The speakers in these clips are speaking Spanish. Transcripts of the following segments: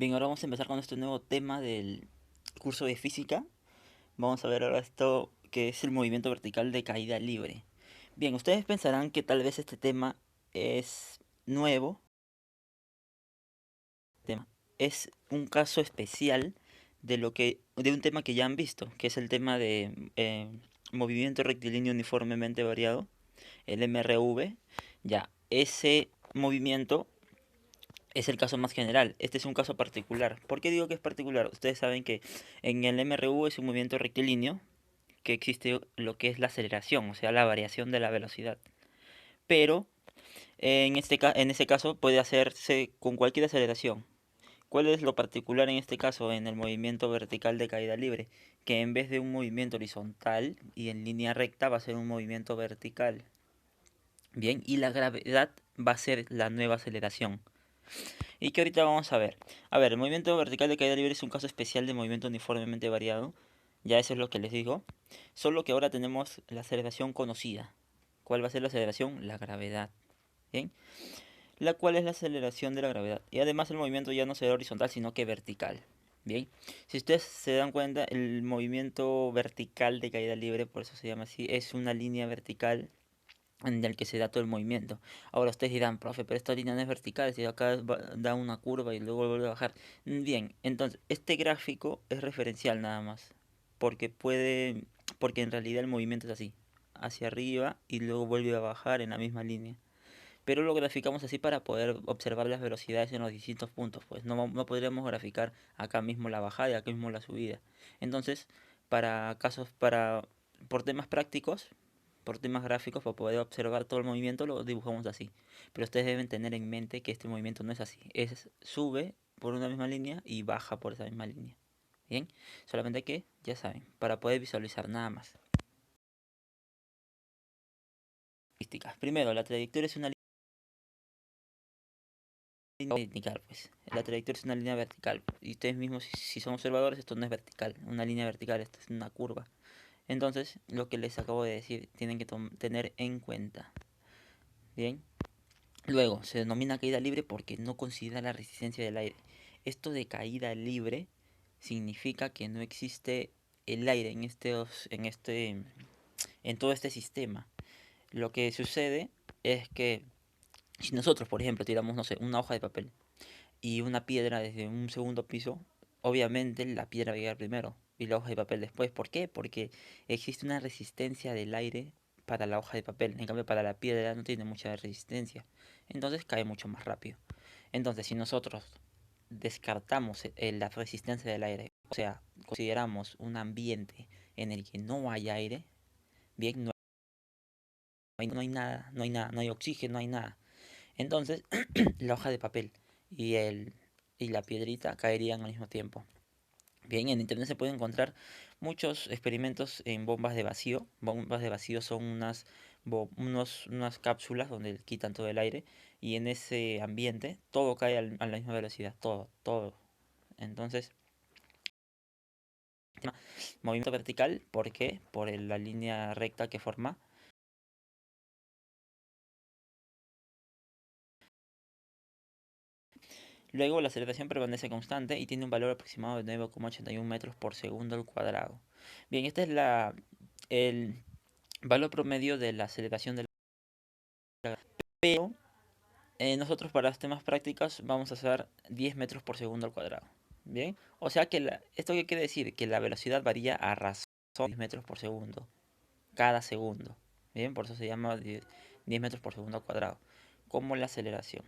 Bien, ahora vamos a empezar con este nuevo tema del curso de física. Vamos a ver ahora esto que es el movimiento vertical de caída libre. Bien, ustedes pensarán que tal vez este tema es nuevo. Es un caso especial de un tema que ya han visto, que es el tema de movimiento rectilíneo uniformemente variado, el MRV. Ya, ese movimiento es el caso más general. Este es un caso particular. ¿Por qué digo que es particular? Ustedes saben que en el MRU es un movimiento rectilíneo, que existe lo que es la aceleración, o sea, la variación de la velocidad. Pero en ese caso puede hacerse con cualquier aceleración. ¿Cuál es lo particular en este caso en el movimiento vertical de caída libre? Que en vez de un movimiento horizontal y en línea recta va a ser un movimiento vertical. Bien, y la gravedad va a ser la nueva aceleración. Y que ahorita vamos a ver. A ver, el movimiento vertical de caída libre es un caso especial de movimiento uniformemente variado. Ya eso es lo que les digo. Solo que ahora tenemos la aceleración conocida. ¿Cuál va a ser la aceleración? La gravedad. ¿Bien? La cual es la aceleración de la gravedad. Y además el movimiento ya no será horizontal, sino que vertical. Bien. Si ustedes se dan cuenta, el movimiento vertical de caída libre, por eso se llama así, es una línea vertical en el que se da todo el movimiento. Ahora ustedes dirán, profe, pero esta línea no es vertical, si acá da una curva y luego vuelve a bajar. Bien, entonces este gráfico es referencial nada más, porque en realidad el movimiento es así, hacia arriba y luego vuelve a bajar en la misma línea. Pero lo graficamos así para poder observar las velocidades en los distintos puntos, pues no podríamos graficar acá mismo la bajada y acá mismo la subida. Entonces, para casos, para, por temas prácticos, por temas gráficos, para poder observar todo el movimiento, lo dibujamos así. Pero ustedes deben tener en mente que este movimiento no es así. Sube por una misma línea y baja por esa misma línea. Bien, solamente que, ya saben, para poder visualizar nada más. Primero, la trayectoria es una línea vertical, pues. La trayectoria es una línea vertical. Y ustedes mismos, si son observadores, esto no es vertical. Una línea vertical, esto es una curva. Entonces, lo que les acabo de decir, tienen que tener en cuenta. Bien. Luego, se denomina caída libre porque no considera la resistencia del aire. Esto de caída libre significa que no existe el aire en todo este sistema. Lo que sucede es que si nosotros, por ejemplo, tiramos, no sé, una hoja de papel y una piedra desde un segundo piso, obviamente la piedra va a llegar primero y la hoja de papel después. ¿Por qué? Porque existe una resistencia del aire para la hoja de papel. En cambio, para la piedra no tiene mucha resistencia. Entonces cae mucho más rápido. Entonces, si nosotros descartamos la resistencia del aire, o sea, consideramos un ambiente en el que no hay aire, bien, no hay nada, no hay nada, no hay oxígeno, no hay nada. Entonces, la hoja de papel y, y la piedrita caerían al mismo tiempo. Bien, en internet se pueden encontrar muchos experimentos en bombas de vacío. Bombas de vacío son unas cápsulas donde quitan todo el aire y en ese ambiente todo cae a la misma velocidad, todo, todo. Entonces, movimiento vertical, ¿por qué? Por la línea recta que forma. Luego la aceleración permanece constante y tiene un valor aproximado de 9,81 metros por segundo al cuadrado. Bien, este es el valor promedio de la aceleración de la... Pero nosotros para los temas prácticos vamos a hacer 10 metros por segundo al cuadrado. Bien, o sea que ¿esto qué quiere decir? Que la velocidad varía a razón de 10 metros por segundo, cada segundo. Bien, por eso se llama 10 metros por segundo al cuadrado. Como la aceleración.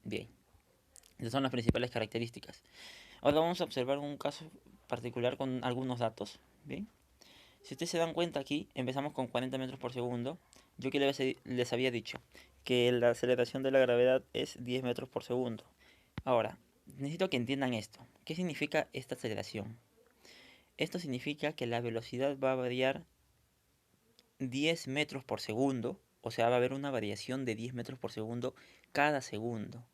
Bien, esas son las principales características. Ahora vamos a observar un caso particular con algunos datos. Bien, si ustedes se dan cuenta aquí, empezamos con 40 metros por segundo. Yo que les había dicho que la aceleración de la gravedad es 10 metros por segundo. Ahora, necesito que entiendan esto. ¿Qué significa esta aceleración? Esto significa que la velocidad va a variar 10 metros por segundo. O sea, va a haber una variación de 10 metros por segundo cada segundo.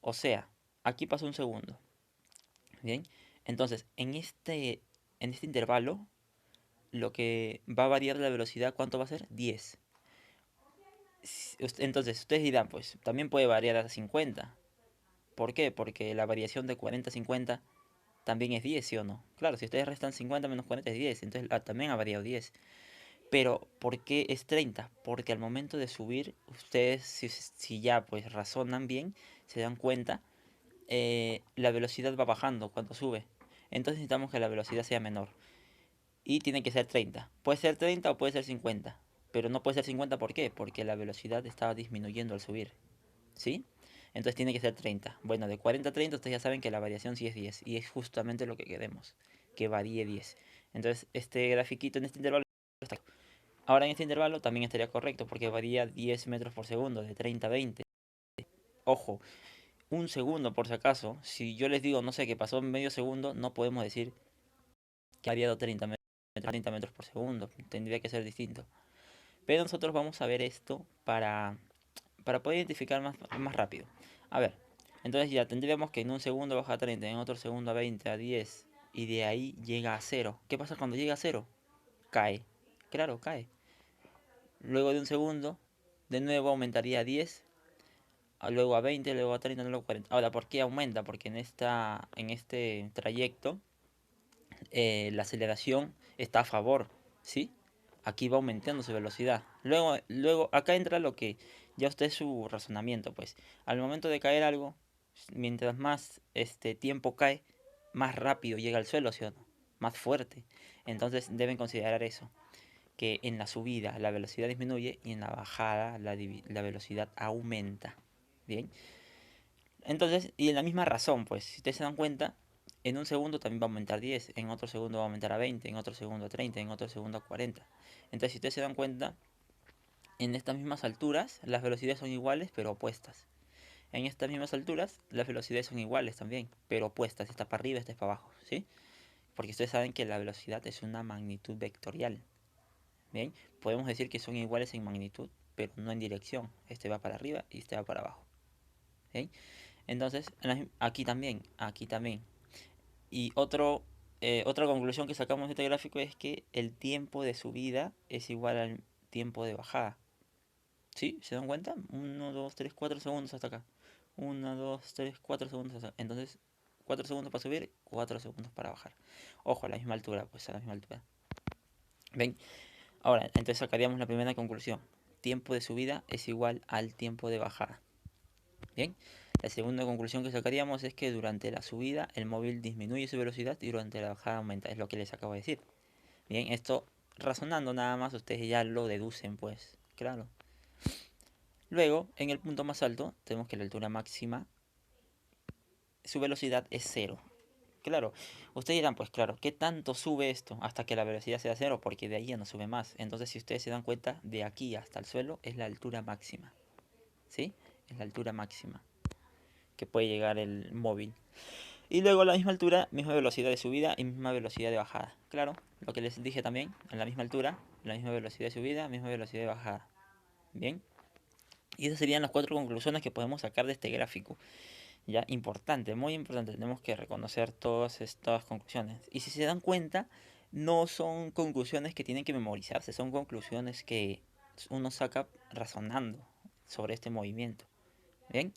O sea, aquí pasó un segundo. Bien, entonces en este intervalo lo que va a variar la velocidad, ¿cuánto va a ser? 10. Entonces, ustedes dirán, pues también puede variar a 50. ¿Por qué? Porque la variación de 40 a 50 también es 10, ¿sí o no? Claro, si ustedes restan 50 menos 40 es 10, entonces también ha variado 10. Pero, ¿por qué es 30? Porque al momento de subir, ustedes, si ya pues razonan bien, se dan cuenta, la velocidad va bajando cuando sube. Entonces necesitamos que la velocidad sea menor. Y tiene que ser 30. Puede ser 30 o puede ser 50. Pero no puede ser 50, ¿por qué? Porque la velocidad estaba disminuyendo al subir. ¿Sí? Entonces tiene que ser 30. Bueno, de 40 a 30 ustedes ya saben que la variación sí es 10. Y es justamente lo que queremos. Que varíe 10. Entonces este grafiquito en este intervalo está. Ahora en este intervalo también estaría correcto porque varía 10 metros por segundo, de 30 a 20. Ojo, un segundo por si acaso. Si yo les digo, no sé, que pasó medio segundo, no podemos decir que ha variado 30 metros por segundo. Tendría que ser distinto. Pero nosotros vamos a ver esto para poder identificar más rápido. A ver, entonces ya tendríamos que en un segundo baja a 30, en otro segundo a 20, a 10, y de ahí llega a cero. ¿Qué pasa cuando llega a cero? Cae. Claro, cae. Luego de un segundo, de nuevo aumentaría a 10, luego a 20, luego a 30, luego a 40. Ahora, ¿por qué aumenta? Porque en este trayecto la aceleración está a favor, ¿sí? Aquí va aumentando su velocidad. Luego acá entra lo que ya usted es su razonamiento, pues. Al momento de caer algo, mientras más tiempo cae, más rápido llega al suelo, ¿sí o no? Más fuerte. Entonces deben considerar eso, que en la subida la velocidad disminuye y en la bajada la velocidad aumenta. Bien. Entonces, y en la misma razón, pues, si ustedes se dan cuenta, en un segundo también va a aumentar 10, en otro segundo va a aumentar a 20, en otro segundo a 30, en otro segundo a 40. Entonces, si ustedes se dan cuenta, en estas mismas alturas las velocidades son iguales pero opuestas. En estas mismas alturas las velocidades son iguales también, pero opuestas. Esta para arriba, esta para abajo, ¿sí? Porque ustedes saben que la velocidad es una magnitud vectorial. Bien, podemos decir que son iguales en magnitud, pero no en dirección. Este va para arriba y este va para abajo. ¿Bien? Entonces, aquí también, aquí también. Y otra conclusión que sacamos de este gráfico es que el tiempo de subida es igual al tiempo de bajada. ¿Sí? ¿Se dan cuenta? 1, 2, 3, 4 segundos hasta acá. 1, 2, 3, 4 segundos hasta acá. Entonces, 4 segundos para subir, 4 segundos para bajar. Ojo, a la misma altura, pues a la misma altura. ¿Ven? Ahora, entonces sacaríamos la primera conclusión. Tiempo de subida es igual al tiempo de bajada. Bien. La segunda conclusión que sacaríamos es que durante la subida el móvil disminuye su velocidad y durante la bajada aumenta. Es lo que les acabo de decir. Bien, esto razonando nada más ustedes ya lo deducen, pues, claro. Luego, en el punto más alto, tenemos que la altura máxima, su velocidad es cero. Claro, ustedes dirán, pues claro, ¿qué tanto sube esto hasta que la velocidad sea cero? Porque de ahí ya no sube más. Entonces, si ustedes se dan cuenta, de aquí hasta el suelo es la altura máxima. ¿Sí? Es la altura máxima que puede llegar el móvil. Y luego a la misma altura, misma velocidad de subida y misma velocidad de bajada. Claro, lo que les dije también, a la misma altura, la misma velocidad de subida, misma velocidad de bajada. Bien. Y esas serían las cuatro conclusiones que podemos sacar de este gráfico. Ya, importante, muy importante. Tenemos que reconocer todas estas conclusiones. Y si se dan cuenta, no son conclusiones que tienen que memorizarse, son conclusiones que uno saca razonando sobre este movimiento. Bien.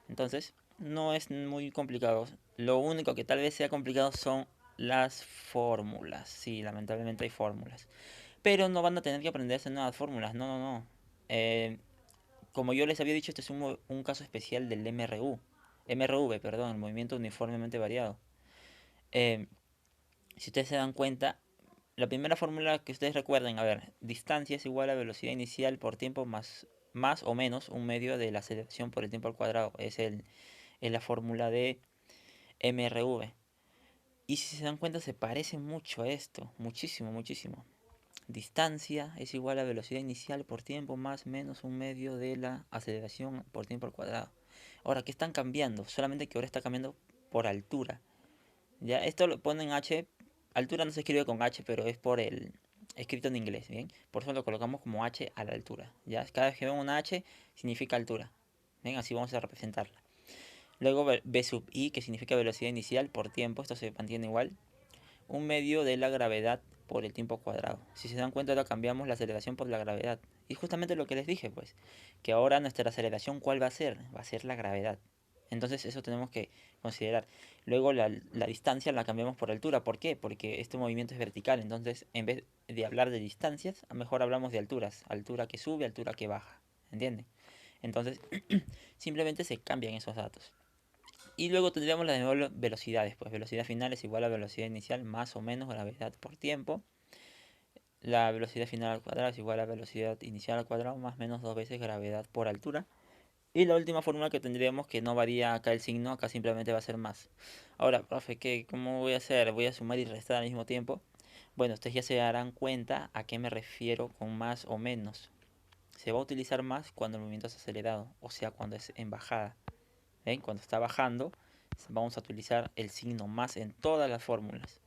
Entonces, no es muy complicado. Lo único que tal vez sea complicado son las fórmulas. Sí, lamentablemente hay fórmulas. Pero no van a tener que aprenderse nuevas fórmulas. No, no, no. Eh, Como yo les había dicho, este es un caso especial del MRV, perdón, el movimiento uniformemente variado. Eh, si ustedes se dan cuenta, la primera fórmula que ustedes recuerden, a ver, distancia es igual a velocidad inicial por tiempo más o menos un medio de la aceleración por el tiempo al cuadrado. Es la fórmula de MRV. Y si se dan cuenta, se parece mucho a esto. Muchísimo, muchísimo. Distancia es igual a velocidad inicial por tiempo más menos un medio de la aceleración por tiempo al cuadrado. Ahora, ¿qué están cambiando? Solamente que ahora está cambiando por altura. Ya, esto lo ponen H. Altura no se escribe con H, pero es por el escrito en inglés, ¿bien? Por eso lo colocamos como H a la altura. Ya, cada vez que ven una H significa altura. Bien, así vamos a representarla. Luego v sub i, que significa velocidad inicial por tiempo, esto se mantiene igual. Un medio de la gravedad por el tiempo cuadrado. Si se dan cuenta, ahora cambiamos la aceleración por la gravedad. Y justamente lo que les dije, pues, que ahora nuestra aceleración, ¿cuál va a ser? Va a ser la gravedad. Entonces eso tenemos que considerar. Luego la distancia la cambiamos por altura. ¿Por qué? Porque este movimiento es vertical. Entonces en vez de hablar de distancias, a lo mejor hablamos de alturas. Altura que sube, altura que baja. ¿Entienden? Entonces simplemente se cambian esos datos. Y luego tendríamos las velocidades. Pues velocidad final es igual a velocidad inicial más o menos gravedad por tiempo. La velocidad final al cuadrado es igual a velocidad inicial al cuadrado más o menos dos veces gravedad por altura. Y la última fórmula que tendríamos, que no varía acá el signo, acá simplemente va a ser más. Ahora, profe, ¿cómo voy a hacer? ¿Voy a sumar y restar al mismo tiempo? Bueno, ustedes ya se darán cuenta a qué me refiero con más o menos. Se va a utilizar más cuando el movimiento es acelerado, o sea, cuando es en bajada. ¿Ven? Cuando está bajando, vamos a utilizar el signo más en todas las fórmulas.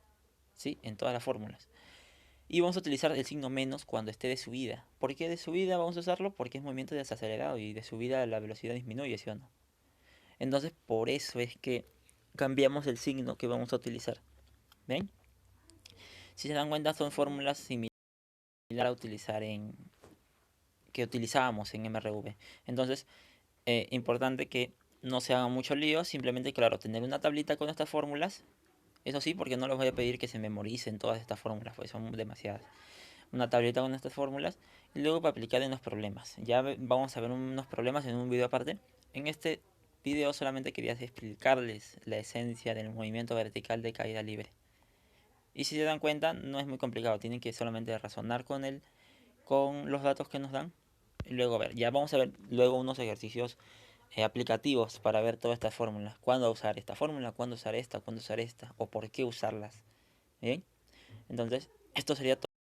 ¿Sí? En todas las fórmulas. Y vamos a utilizar el signo menos cuando esté de subida. ¿Por qué de subida vamos a usarlo? Porque es movimiento desacelerado y de subida la velocidad disminuye, ¿sí o no? Entonces, por eso es que cambiamos el signo que vamos a utilizar. ¿Ven? Si se dan cuenta, son fórmulas similares a utilizar que utilizábamos en MRV. Entonces, importante que no se haga mucho lío, simplemente, claro, tener una tablita con estas fórmulas. Eso sí, porque no les voy a pedir que se memoricen todas estas fórmulas, pues son demasiadas. Una tableta con estas fórmulas y luego para aplicar en los problemas. Ya vamos a ver unos problemas en un video aparte. En este video solamente quería explicarles la esencia del movimiento vertical de caída libre. Y si se dan cuenta, no es muy complicado, tienen que solamente razonar con los datos que nos dan. Y luego ver, ya vamos a ver luego unos ejercicios aplicativos para ver todas estas fórmulas. Cuándo usar esta fórmula, cuándo usar esta, o por qué usarlas. ¿Bien? Entonces, esto sería todo.